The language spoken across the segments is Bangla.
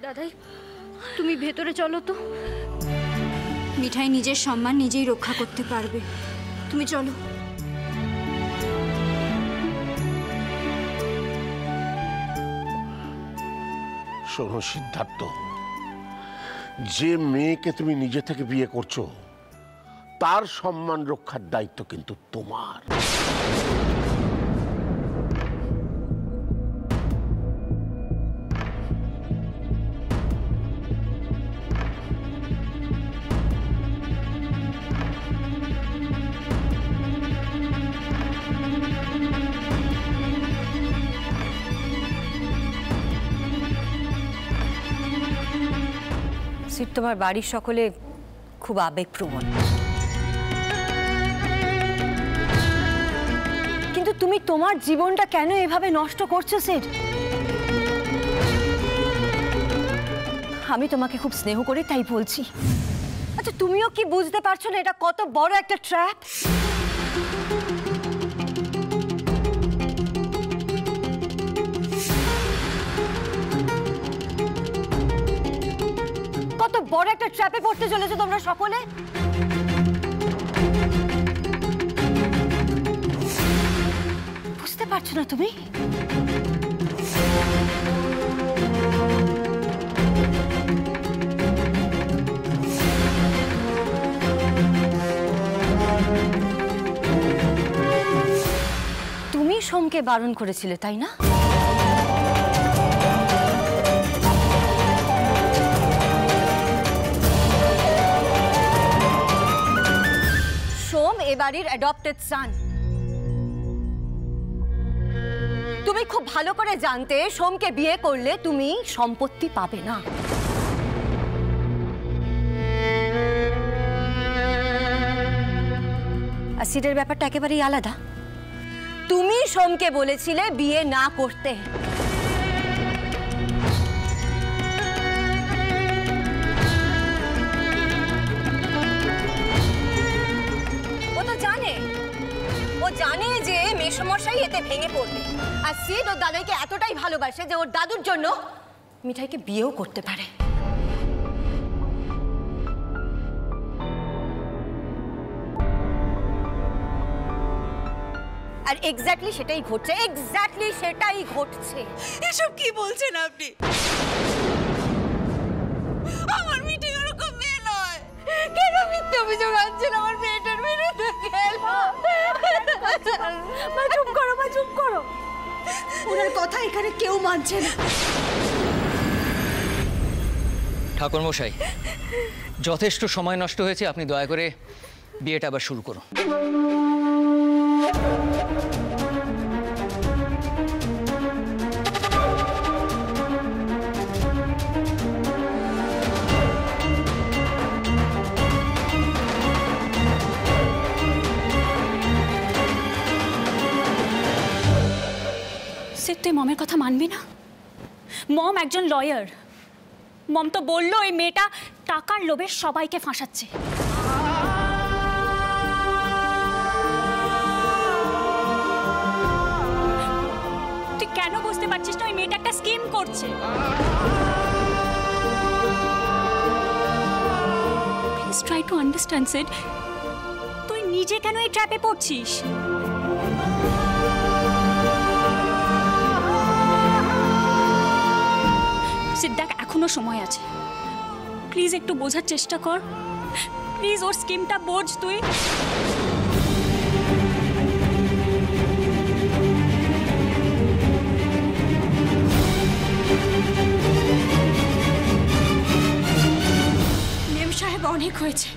দাদাই তুমি ভেতরে চলো তো। মিঠাই নিজের সম্মান নিজেই রক্ষা করতে পারবে, তুমি চলো। শোনো সিদ্ধার্থ, যে মেয়েকে তুমি নিজে থেকে বিয়ে করছো তার সম্মান রক্ষার দায়িত্ব কিন্তু তোমার। তোমার বাড়ির সকলে খুব আবেগপ্রবণ, কিন্তু তুমি তোমার জীবনটা কেন এভাবে নষ্ট করছো সিড? আমি তোমাকে খুব স্নেহ করি তাই বলছি। আচ্ছা তুমিও কি বুঝতে পারছো না এটা কত বড় একটা ট্র্যাপ? কত বড় একটা ট্র্যাপে পড়তে চলেছো তোমরা সকলে। বুঝতে পারছো না তুমি? তুমি সোমকে বারণ করেছিলে তাই না? সোম এ বাড়ির অ্যাডপ্টেড সন। তুমি খুব ভালো করে জানতে সোমকে বিয়ে করলে তুমি সম্পত্তি পাবে না। আর সিডের ব্যাপারটা একেবারেই আলাদা। তুমি সোমকে বলেছিলে বিয়ে না করতে। জানে যে মেসমশাই এতে ভেঙে পড়বে, আর সিড ওর দাদাইকে এতটাই ভালোবাসে যে ওর দাদুর জন্য মিঠাইকে বিয়েও করতে পারে। আর এক্স্যাক্টলি সেটাই ঘটছে, এক্স্যাক্টলি সেটাই ঘটছে। এসব কি বলছেন আপনি? আমার মিঠাই ওরকম মেয়ে নয়। কেন মিথ্যে অভিযোগ আনছেন আমার মেয়েটার বিরুদ্ধে? মা চুপ করো, মা চুপ করো। ওনার কথা এখানে কেউ মানছে না। ঠাকুরমশাই, যথেষ্ট সময় নষ্ট হয়েছে, আপনি দয়া করে বিয়েটা আবার শুরু করুন। তুই মমের কথা মানবি না? মম একজন লয়ার। মম তো বললো এই মেয়েটা টাকার লোভে সবাইকে ফাঁসাচ্ছে। তুই কেন বুঝতে পারছিস না ওই মেয়েটা একটা স্কিম করছে? Please try to understand seed. তুই নিজে কেন এই ট্র্যাপে পড়ছিস? দেখ এখনো সময় আছে, প্লিজ একটু বোঝার চেষ্টা কর। প্লিজ ওর স্কিমটা বোঝ তুই। মেম সাহেব অনেক হয়েছে।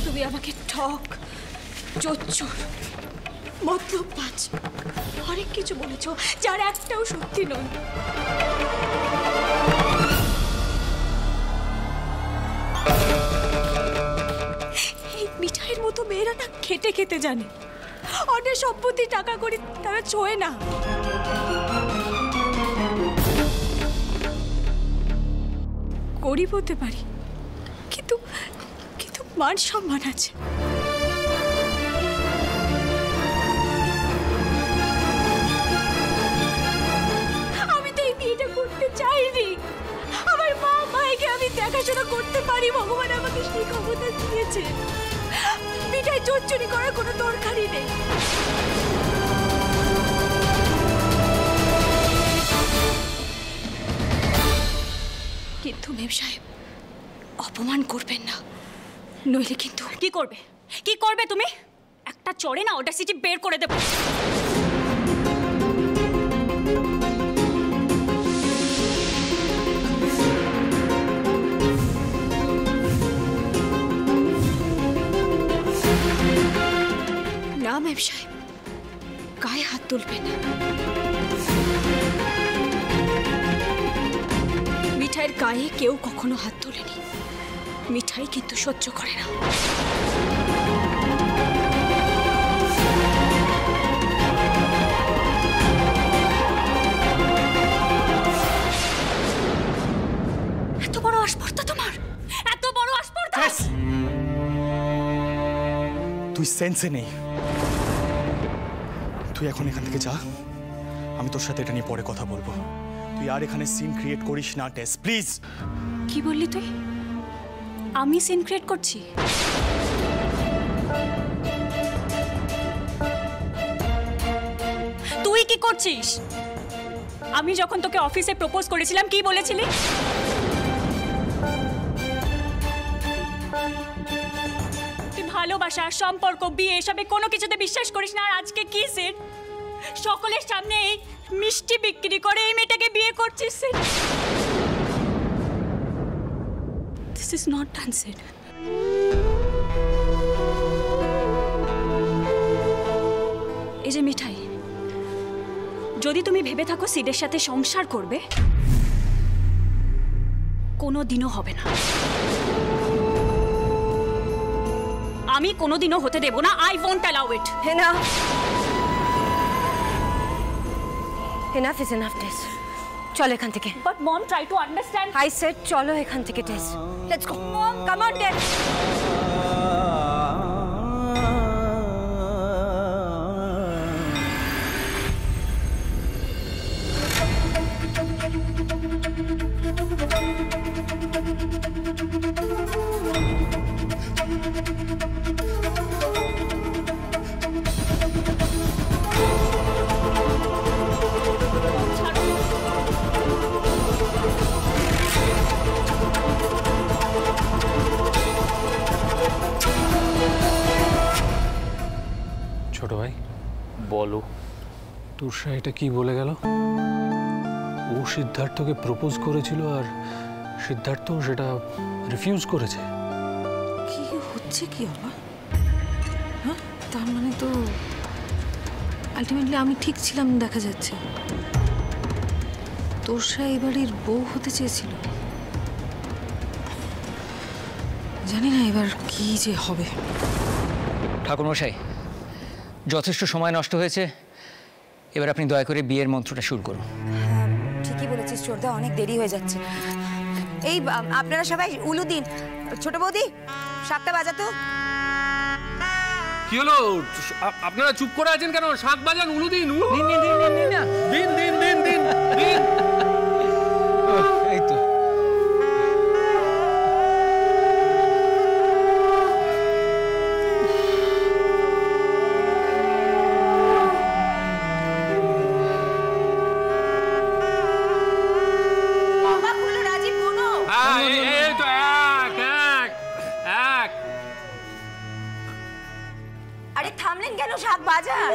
তুমি আমাকে ঠক, চোর, মতলববাজ অনেক কিছু বলেছো যার একটাও সত্যি নয়। এই মিঠাইয়ের মতো মেয়েরা না খেটে খেতে জানে, অনেক সম্পত্তি টাকা করি তারা ছোঁয় না। গরিব হতে পারি কিন্তু মান সম্মান আছে। জানি ভগবান আমাকে সেই ক্ষমতা দিয়েছে। মিঠাই চোর চুরি করার কোনো দরকারই নেই। কিন্তু মেম সাহেব, অপমান করবেন না, নইলে কিন্তু। কি করবে? কি করবে তুমি? একটা চড়ে না অডাসিটি বের করে দেবো। না মেম সাহেব, গায়ে হাত তুলবেন না। মিঠাইয়ের গায়ে কেউ কখনো হাত তোলেনি। মিঠাই কিন্তু সহ্য করে না। এত বড় আসপর্দা তোমার, এত বড় আসপর্দা! তুই সেন্সে নেই। তুই এখন এখান থেকে যা, আমি তোর সাথে এটা নিয়ে পরে কথা বলবো। তুই আর এখানে সিন ক্রিয়েট করিস না টেস, প্লিজ। কি বললি তুই? আমি সিন ক্রিয়েট করছি? তুই কি করছিস? আমি যখন তোকে অফিসে প্রপোজ করেছিলাম কি বলেছিলি? তুই ভালোবাসা, সম্পর্ক, বিয়ে এসবে কোনো কিছুতে বিশ্বাস করিস না। আর আজকে কি সেট? সকলের সামনে এই মিষ্টি বিক্রি করে এই মেয়েটাকে বিয়ে করছিস set? This is not done, Sid. এই যে মিঠাই, যদি তুমি ভেবে থাকো সিডের সাথে সংসার করবে, কোনো দিনও হবে না। আমি কোনোদিনও হতে দেব না। I won't allow it. Enough is enough, Tess. চলো এখান থেকে। But mom, try to understand. I said চলো এখান থেকে, Tess. Let's go. Come on, Tess. ছোট ভাই বলো, তুষার এটা কি বলে গেল? ও সিদ্ধার্থকে প্রপোজ করেছিল আর সিদ্ধার্থ সেটা রিফিউজ করেছে। কি হচ্ছে কি বাবা? হ্যাঁ, তার মানে তো আলটিমেটলি আমি ঠিক ছিলাম দেখা যাচ্ছে। তোষা এই বাড়ির বউ হতে চেয়েছিল। জানি না এবার কি যে হবে। ঠাকুরমশাই, যথেষ্ট সময় নষ্ট হয়েছে, এবার আপনি দয়া করে বিয়ের মন্ত্রটা শুরু করুন। ঠিকই বলেছিস চোরদা, অনেক দেরি হয়ে যাচ্ছে। এই আপনারা সবাই উলু দিন। ছোট বৌদি, শাকটা বাজাতো। কি হলো? আপনারা চুপ করে আছেন কেন? শাক বাজান, উলু দিন। দিন দিন দিন দিন দিন। এই তো আরে থামলেন কেন? শাক বাজান।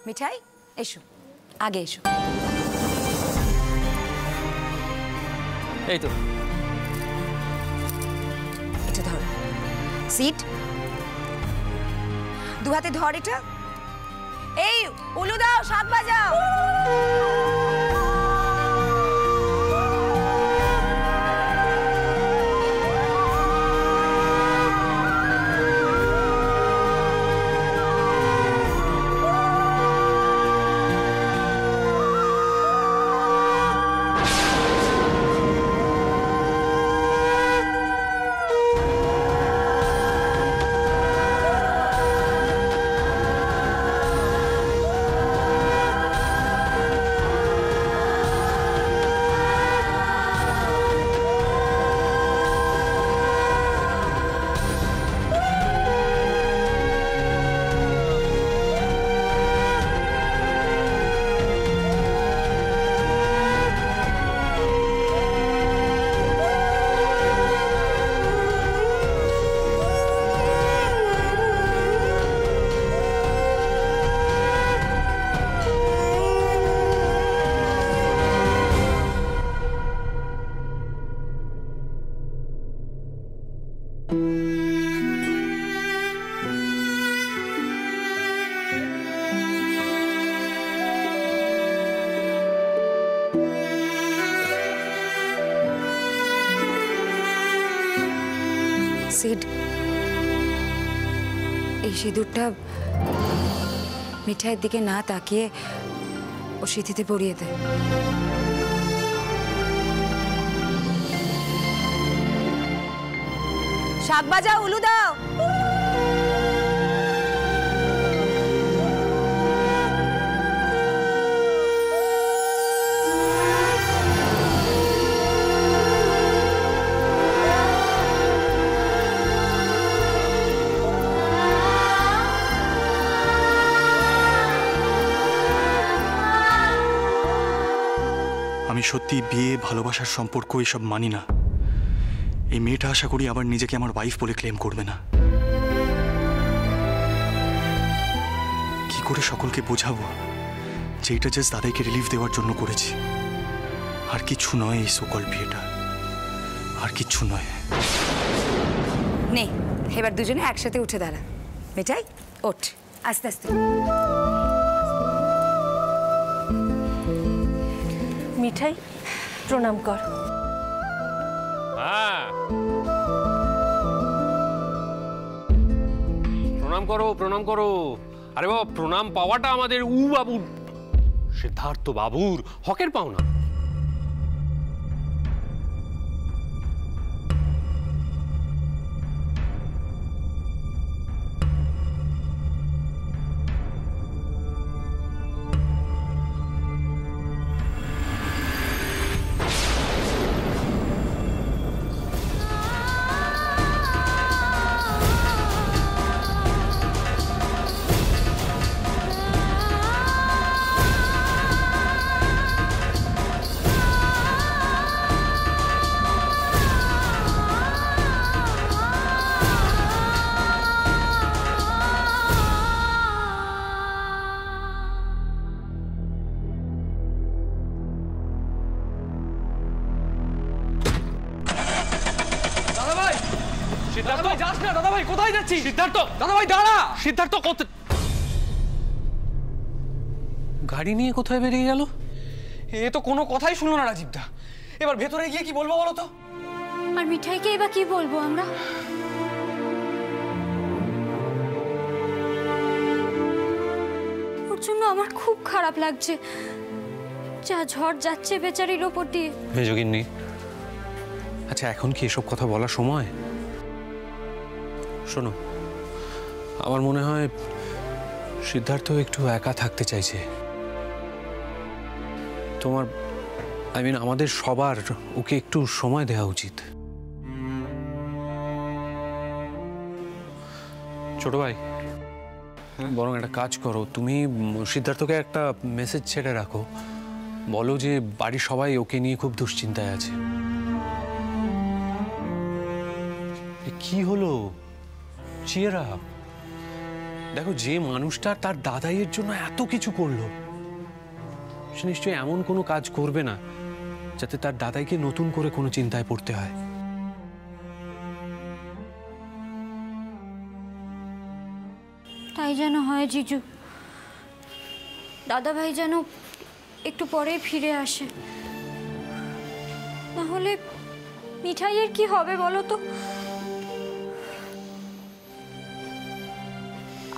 মিঠাই এসো, আগে এসো। এই তো এটা ধর, সিট দু হাতে ধর এটা। এই উলু দাও, শাক বাজাও। সিড, এই সিঁদুরটা মিঠাইয়ের দিকে না তাকিয়ে ও সিঁথিতে পরিয়ে দেয়। শাক বাজাও, উলু দাও। আমি সত্যি বিয়ে, ভালোবাসার সম্পর্ক এসব মানি না। এই মেয়েটা আশা করি আবার নিজেকে আমার ওয়াইফ বলে ক্লেম করবে না। কি করে সকলকে বোঝাবো যে এটা জাস্ট দাদাইকে রিলিফ দেওয়ার জন্য করেছি, আর কিছু নয়। এই সকল বিয়েটা আর কিচ্ছু নয়। নে, এবার দুজনে একসাথে উঠে দাঁড়া। মিঠাই ওঠ, আস্তে আস্তে। মিঠাই প্রণাম কর। হ্যাঁ, প্রণাম করো, প্রণাম করো। আরে বাবা, প্রণাম পাওয়াটা আমাদের বাবুর, সিদ্ধার্থ বাবুর হকের পাওনা। সিদ্ধার্থ, যাস না দাদা ভাই, কোথায় যাচ্ছিস? সিদ্ধার্থ, দাদা ভাই দাঁড়া। সিদ্ধার্থ, গাড়ি নিয়ে কোথায় বেরিয়ে গেল? এ তো কোনো কথাই শুনলো না রাজীবদা। এবার ভেতরে গিয়ে কি বলবো বলো তো? আর মিঠাইকে এবার কি বলবো আমরা? ওর জন্য আমার খুব খারাপ লাগছে। যা ঝড় যাচ্ছে বেচারির ওপর দিয়ে। মেজগিন্নি, আচ্ছা এখন কি এসব কথা বলার সময়? শোনো, আমার মনে হয় সিদ্ধার্থ একটু একা থাকতে চাইছে। তোমার আমাদের সবার ওকে একটু সময় দেওয়া উচিত। ছোট ভাই, বরং একটা কাজ করো, তুমি সিদ্ধার্থকে একটা মেসেজ ছেড়ে রাখো, বলো যে বাড়ির সবাই ওকে নিয়ে খুব দুশ্চিন্তায় আছে। কি হলো? Cheer up. দেখো, যে মানুষটা তার দাদাইয়ের জন্য এত কিছু করলো, সে নিশ্চয়ই এমন কোনো কাজ করবে না যাতে তার দাদাইকে নতুন করে কোনো চিন্তায় পড়তে হয়। তাই যেন হয় জিজু, দাদা ভাই যেন একটু পরে ফিরে আসে, নাহলে মিঠাইয়ের কি হবে বলো তো?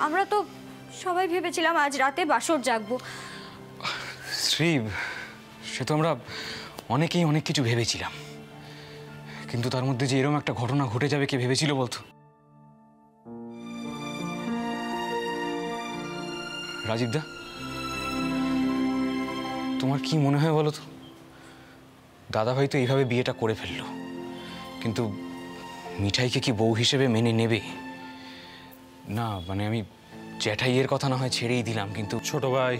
আমরা তো সবাই ভেবেছিলাম আজ রাতে বাসর জাগবো। শ্রী, সে তো আমরা অনেকেই অনেক কিছু ভেবেছিলাম, কিন্তু তার মধ্যে যে এরকম একটা ঘটনা ঘটে যাবে কে ভেবেছিল বলতো? রাজীবদা, তোমার কি মনে হয় বলো তো? দাদাভাই তো এইভাবে বিয়েটা করে ফেললো, কিন্তু মিঠাইকে কি বউ হিসেবে মেনে নেবে? না মানে আমি জ্যাঠাইয়ের কথা না হয় ছেড়েই দিলাম, কিন্তু ছোট ভাই,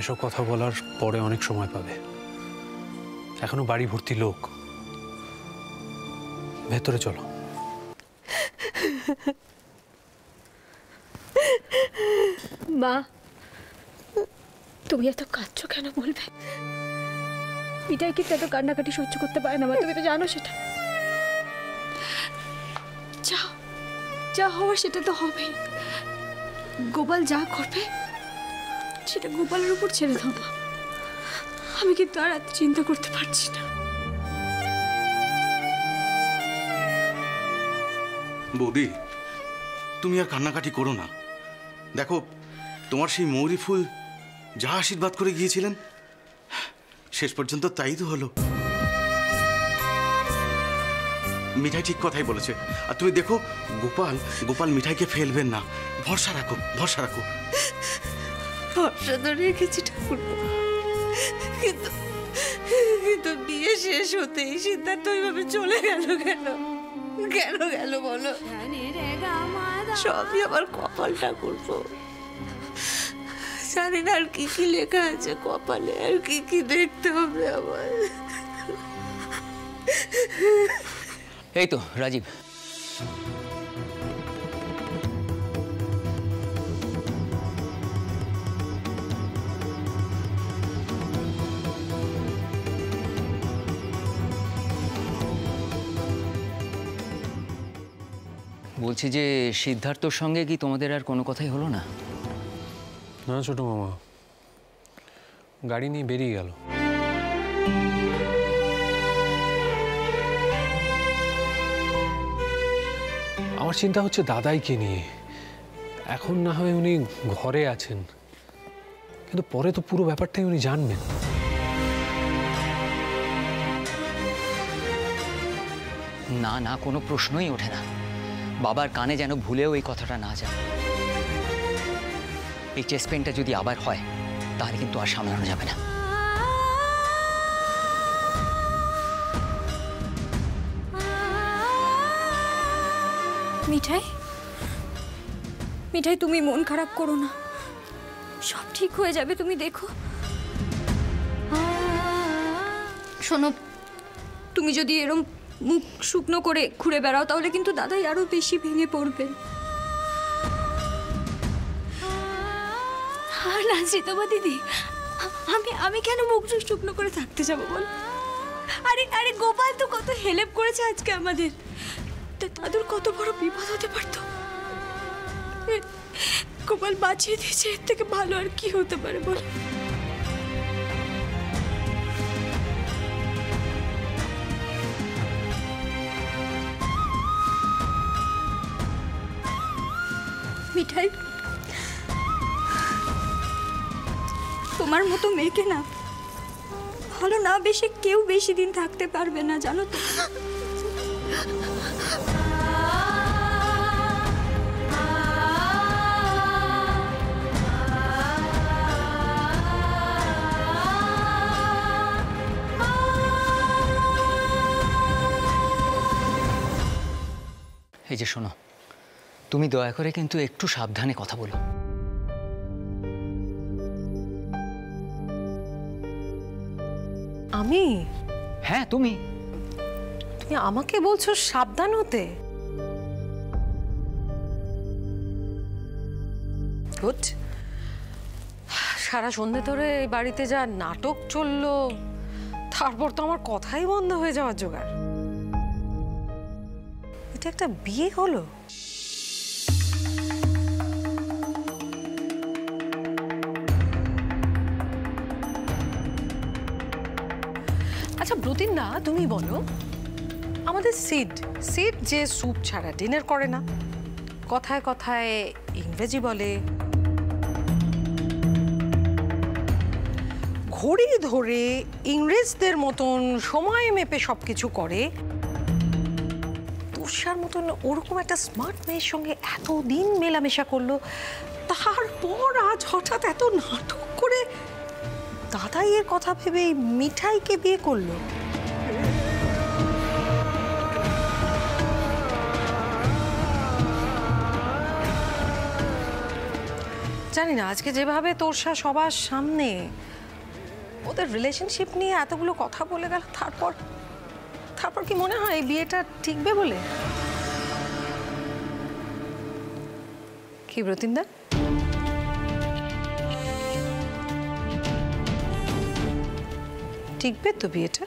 এসব কথা বলার পরে অনেক সময় পাবে। এখনো বাড়ি ভর্তি লোক, ভেতরে চলো। মা, তুমি এত কাঁদছো কেন বলবে? মিঠাই কিন্তু এত কান্নাকাটি সহ্য করতে পারে না মা, তুমি তো জানো সেটা। যা যা হওয়ার সেটা তো হবেই। গোপাল যা করবে সেটা গোপালের উপর ছেড়ে দাও মা। আমি কিন্তু আর এত চিন্তা করতে পারছি না। বৌদি, তুমি আর কান্নাকাটি করো না। দেখো, তোমার সেই মৌরি ফুল যা আশীর্বাদ করে গিয়েছিলেন, শেষ পর্যন্ত তাই তো হলো। মিঠাই ঠিক কথাই বলেছে। আর তুমি দেখো, গোপাল মিঠাইকে ফেলবেন না। ভরসা রাখো, ভরসা রাখো। ভরসা তো রেখেছি ঠাকুরপো, কিন্তু বিয়ে শেষ হতেই সিদ্ধার্থ ওইভাবে চলে গেল কেন? কেন গেল বলো? সবই আমার কপাল ঠাকুরপো। জানি না আর কি কি লেখা আছে কপালে, আর কি কি দেখতে হবে আমার। এই তো রাজীব, বলছি যে সিদ্ধার্থর সঙ্গে কি তোমাদের আর কোনো কথাই হলো না? না ছোট মামা, গাড়ি নিয়ে বেরিয়ে গেল। আমার চিন্তা হচ্ছে দাদাইকে নিয়ে। এখন না হয় উনি ঘরে আছেন, কিন্তু পরে তো পুরো ব্যাপারটাই উনি জানবেন। না না, কোনো প্রশ্নই ওঠে না। বাবার কানে যেন ভুলেও এই কথাটা না যায়। এই চেস্ট পেনটা যদি আবার হয় তাহলে কিন্তু আর সামলানো যাবে না। মিঠাই, মিঠাই তুমি মন খারাপ করো না, সব ঠিক হয়ে যাবে, তুমি দেখো। শোনো, তুমি যদি এরম মুখ শুকনো করে ঘুরে বেড়াও তাহলে কিন্তু দাদাই আরো বেশি ভেঙে পড়বে। না সীতামা দিদি, আমি কেন মুখ শুকনো করে থাকতে যাবো বল? আরে গোপাল তো কত হেল্প করেছে আজকে আমাদের, দাদুর কত বড় বিপদ হতে পারতো। গোপাল বাঁচিয়ে দিয়েছে, এর থেকে ভালো আর কি হতে পারে বল? মিঠাই, তোমার মতো মেয়েকে না ভালো না বেশি কেউ বেশি দিন থাকতে পারবে না, জানো তো। এই যে শোনো, তুমি দয়া করে কিন্তু একটু সাবধানে কথা বলো। আমি? হ্যাঁ তুমি। তুমি আমাকে বলছো সাবধান হতে? গুড। সারা সন্ধে ধরে এই বাড়িতে যা নাটক চললো, তারপর তো আমার কথাই বন্ধ হয়ে যাওয়ার জোগাড়। এটা একটা বিয়ে হলো? আচ্ছা ব্রতিন্দা, তুমি বলো, আমাদের সিড যে স্যুপ ছাড়া ডিনার করে না, কথায় কথায় ইংরেজি বলে, ঘড়ি ধরে ইংরেজদের মতন সময় মেপে সবকিছু করে, তুষার মতন ওরকম একটা স্মার্ট মেয়ের সঙ্গে এতদিন মেলামেশা করলো, তারপর আজ হঠাৎ এত নাটক করে দাদাই এর কথা ভেবে মিঠাইকে বিয়ে করলো। জানি না, আজকে যেভাবে তোরসা সবার সামনে ওদের রিলেশনশিপ নিয়ে এতগুলো কথা বলে গেল, তারপর কি মনে হয় এই বিয়েটা টিকবে বলে? কি ব্রতিন্দা? টিকবে তো বিয়েটা?